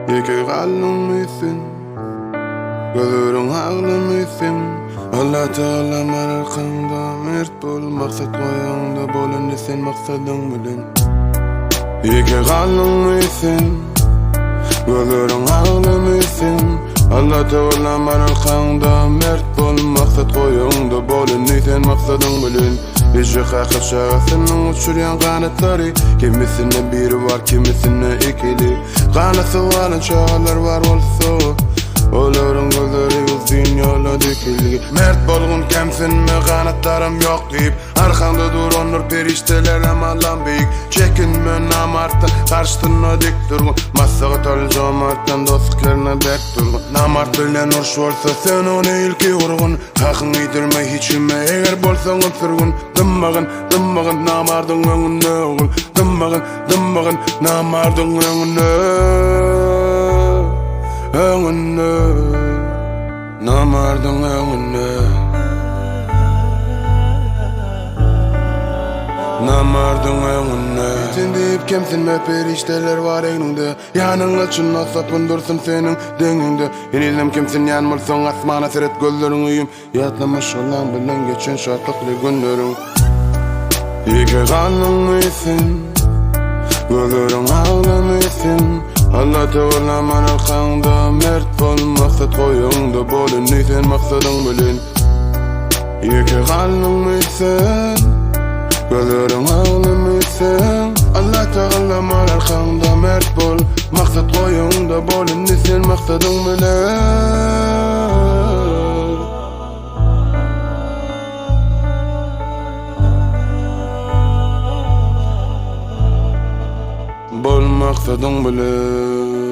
Yeke kalmamışsın, gözlerin ağlamışsın. Allah Teala markanda mert bol, maksat koyanda bolun sen maksadın bilen. Yeke kalmamışsın, gözlerin ağlamışsın. Allah Teala markanda mert bol, maksat koyanda bolun sen maksadın bilen. Bizi kakır şahsının uçuryan kanatları, kimisine biri var, kimisine ikili. Kanatı varın çağlar var olsa, onların gözleri uzun yola dikildi. Mert bolgun kemsin mi kanatlarım yok deyip, arkanda dur onur perişteler amalan büyük. Çekinme namarttan karşısına dik durgun, masağı tol jomarttan dostluklarına bek durgun. Namart bilen orş olsa sen onu ilki vurgun, hakın idirme hiçime eğer bolsan sürgün. Dımmağın namardın önüne oğul, dımmağın namardın önüne, namardın önüne, namardın önüne. Sen deyip kemsin me perişteler var eyninde, yanın açına sapın dursun senin denginde. Yenilem kimsin yanmırsan asmana seret gözlerin uyum, yatlamış olan bilen geçen şartlıklı günlerin. Yeke kalmamışsın, gözlerin ağlamışsın. Allah Teala markanda mert bol, maksat koyunda bolun sen maksadın bilen. Yeke kalmamışsın, gözlerin ağlamışsın. Allah Teala markanda mert bol, maksat koyunda bolun sen maksadın bilen. Bol maksadın bilen.